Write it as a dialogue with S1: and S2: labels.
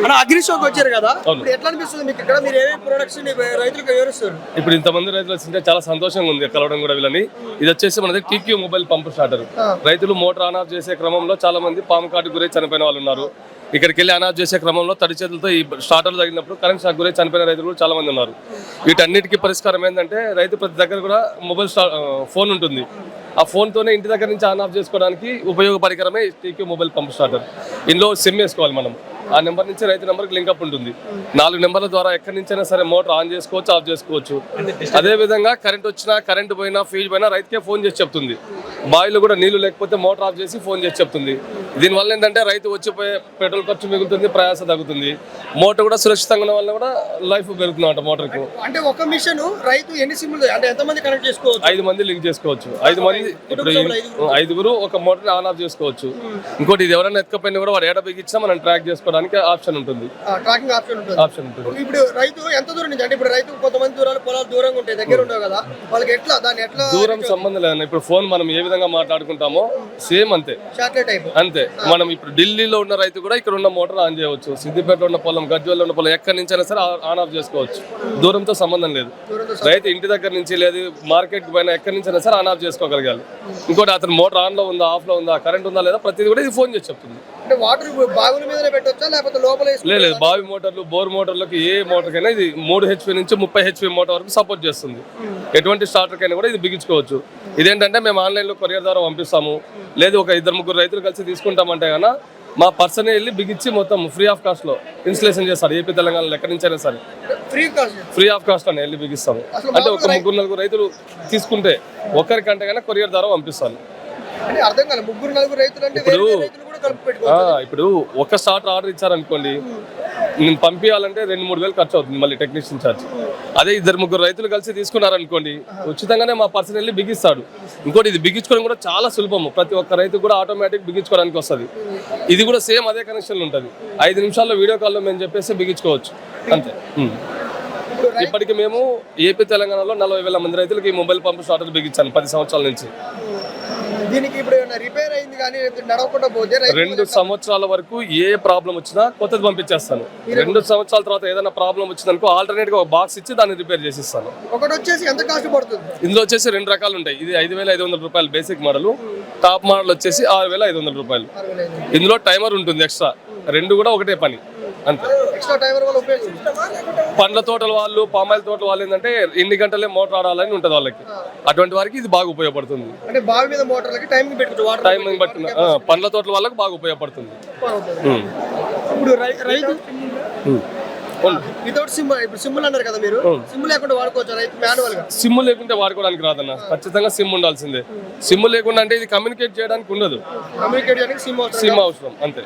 S1: అన్న అగ్రిషోకి వచ్చారు కదా, ఇప్పుడు ఎట్లా అనిపిస్తుంది మీకు? ఇక్కడ మీరు ఏమేమి ప్రొడక్ట్స్ రైతులకు వివరిస్తారు?
S2: ఇప్పుడు ఇంతమంది రైతులు వస్తుంటే చాలా సంతోషంగా ఉంది కలవడం కూడా వీళ్ళని. ఇది వచ్చేసి మనది టీక్యూ మొబైల్ పంప్ స్టార్టర్. రైతులు మోటార్ ఆన్ ఆఫ్ చేసే క్రమంలో చాలా మంది పాము కాటు గురై చనిపోయిన వాళ్ళు ఉన్నారు. ఇక్కడికి వెళ్ళి ఆన్ ఆఫ్ చేసే క్రమంలో తడి చేతులతో ఈ స్టార్టర్లు తగినప్పుడు కరెంట్ షాక్ గురై చనిపోయిన రైతులు కూడా చాలా మంది ఉన్నారు. వీటన్నిటికీ పరిష్కారం ఏంటంటే రైతు ప్రతి దగ్గర కూడా మొబైల్ ఫోన్ ఉంటుంది. ఆ ఫోన్తోనే ఇంటి దగ్గర నుంచి ఆన్ ఆఫ్ చేసుకోవడానికి ఉపయోగ పరికరమే టీక్యూ మొబైల్ పంప్ స్టార్టర్. ఇందులో సిమ్ వేసుకోవాలి మనం. ఆ నెంబర్ నుంచి రైతు నెంబర్కి లింక్అప్ ఉంటుంది. 4 నెంబర్ల ద్వారా ఎక్కడి నుంచైనా సరే మోటార్ ఆన్ చేసుకోవచ్చు, ఆఫ్ చేసుకోవచ్చు. అదే విధంగా కరెంట్ వచ్చినా, కరెంట్ పోయినా, ఫీజు పోయినా రైతుకే ఫోన్ చేసి చెప్తుంది. బావిలో కూడా నీళ్లు లేకపోతే మోటార్ ఆఫ్ చేసి ఫోన్ చేసి చెప్తుంది. దీనివల్ల ఏంటంటే రైతు వచ్చిపోయే పెట్రోల్ ఖర్చు మిగులుతుంది, ప్రయాస తగ్గుతుంది. మోటార్ కూడా సురక్షితంగా ఉన్న వల్ల కూడా లైఫ్ పెరుగుతుంది అంట మోటార్కు.
S1: అంటే ఒక మిషన్ రైతు ఎన్ని సిమ్లు అంటే ఎంతమంది కనెక్ట్ చేసుకోవచ్చు?
S2: 5 మంది లింక్ చేసుకోవచ్చు. 5 మంది ఇప్పుడు 5గురు ఒక మోటార్ ఆన్ ఆఫ్ చేసుకోవచ్చు. ఇంకోటి ఇది ఎవరైనా ఎత్తుకపోయినా కూడా వాడు ఏడ బిగించినా మనం ట్రాక్ చేసుకోవడానికి ఆప్షన్ ఉంటుంది.
S1: ట్రాకింగ్ ఆప్షన్ ఉంటుంది. ఇప్పుడు రైతు ఎంత దూరం నుంచి అంటే ఇప్పుడు రైతు కొంతమంది దూరాలు పొలాలు దూరంగా ఉంటాయి, దగ్గర ఉండవు కదా, వాళ్ళకి ఎట్లా దాన్ని ఎట్లా?
S2: దూరం సంబంధం లేదు. ఇప్పుడు ఫోన్ మనం ఏ విధంగా మాట్లాడుకుంటామో సేమ్ అంతే,
S1: శాటిలైట్ టైప్ అంతే.
S2: మనం ఇప్పుడు ఢిల్లీలో ఉన్న రైతు కూడా ఇక్కడ ఉన్న మోటార్ ఆన్ చేయవచ్చు. సిద్దిపేటలో ఉన్న పొలం, గజ్వేల్లో ఉన్న పొలం ఎక్కడి నుంచైనా సరే ఆన్ ఆఫ్ చేసుకోవచ్చు. దూరంతో సంబంధం లేదు. రైతు ఇంటి దగ్గర నుంచి లేదు మార్కెట్ పైన ఎక్కడి నుంచైనా సరే ఆన్ ఆఫ్ చేసుకోగలగాలి. ఇంకోటి అతను మోటార్ ఆన్ లో ఉందా, ఆఫ్ లో ఉందా, కరెంట్ ఉందా లేదా ప్రతిదీ కూడా ఇది ఫోన్ చేసి చెప్తుంది.
S1: అంటే వాటర్ బావుల మీదనే పెట్టొచ్చా లేకపోతే లోపల?
S2: లేదు, బావి మోటార్లు, బోర్ మోటార్లకు ఏ మోటార్ కైనా ఇది 3 HP నుంచి 30 HP మోటార్ వరకు సపోర్ట్ చేస్తుంది. ఎటువంటి స్టార్టర్ కైనా కూడా ఇది బిగించుకోవచ్చు. ఇదేంటంటే మేము ఆన్లైన్లో కొరియర్ ద్వారా పంపిస్తాము. లేదు ఒక 2-3 రైతులు కలిసి తీసుకుంటామంటే కన్నా మా పర్సన్ వెళ్ళి బిగించి మొత్తం ఫ్రీ ఆఫ్ కాస్ట్ లో ఇన్స్టలేషన్ చేస్తారు. ఏపీ తెలంగాణలో ఎక్కడి నుంచైనా సరే ఫ్రీ ఆఫ్ కాస్ట్ అని వెళ్ళి బిగిస్తాము. అంటే ఒక 3-4 రైతులు తీసుకుంటే ఒకరికంటే కన్నా కొరియర్ ద్వారా పంపిస్తాను. ఇప్పుడు ఒక స్టార్టర్ ఆర్డర్ ఇచ్చారనుకోండి, నేను పంపించాలంటే 2-3 వేలు ఖర్చు అవుతుంది, మళ్ళీ టెక్నీషియన్ ఛార్జ్. అదే 2-3 రైతులు కలిసి తీసుకున్నారనుకోండి, ఉచితంగానే మా పర్సన్ వెళ్ళి బిగిస్తాడు. ఇంకోటి ఇది బిగించుకోవడం కూడా చాలా సులభము. ప్రతి ఒక్క రైతు కూడా ఆటోమేటిక్ బిగించుకోవడానికి వస్తుంది. ఇది కూడా సేమ్ అదే కనెక్షన్ ఉంటుంది. 5 నిమిషాల్లో వీడియో కాల్లో మేము చెప్పేసి బిగించుకోవచ్చు అంతే. ఇప్పటికి మేము ఏపీ తెలంగాణలో 40,000 మంది రైతులకి ఈ మొబైల్ పంప్ స్టార్టర్ బిగించాను 10 సంవత్సరాల నుంచి.
S1: దీనికి ఇప్పుడు రిపేర్ అయింది కానీ నడవకుండా పోతే
S2: 2 సంవత్సరాల వరకు ఏ ప్రాబ్లం వచ్చినా కొత్తది పంపించేస్తాను. 2 సంవత్సరాల తర్వాత ఏదైనా ప్రాబ్లం వచ్చిందనుకో ఆల్టర్నేట్ గా ఒక బాక్స్ ఇచ్చి దాన్ని రిపేర్ చేసిస్తాను.
S1: ఒకటి వచ్చేసి ఎంత కాస్ట్ పడుతుంది?
S2: ఇందులో వచ్చేసి 2 రకాలు ఉంటాయి. ఇది 5,500 రూపాయలు బేసిక్ మోడల్, టాప్ మోడల్ వచ్చేసి 6,500 రూపాయలు. ఇందులో టైమర్ ఉంటుంది ఎక్స్ట్రా. 2 కూడా ఒకటే పని అంతే. పండ్ల తోటల వాళ్ళు, పామాయిల్ తోటల వాళ్ళు ఏంటంటే ఎన్ని గంటలే మోటార్ ఆడాలని ఉంటుంది వాళ్ళకి. అటువంటి వారికి ఇది బాగా ఉపయోగపడుతుంది. టైమింగ్ బట్టి పండ్ల తోటల వాళ్ళకి బాగా ఉపయోగపడుతుంది. సిమ్ లేకుంటే వాడుకోవడానికి రాదన్న, ఖచ్చితంగా సిమ్ ఉండాల్సిందే. సిమ్ లేకుండా అంటే ఇది కమ్యూనికేట్ చేయడానికి ఉండదు. సిమ్ అవసరం అంతే.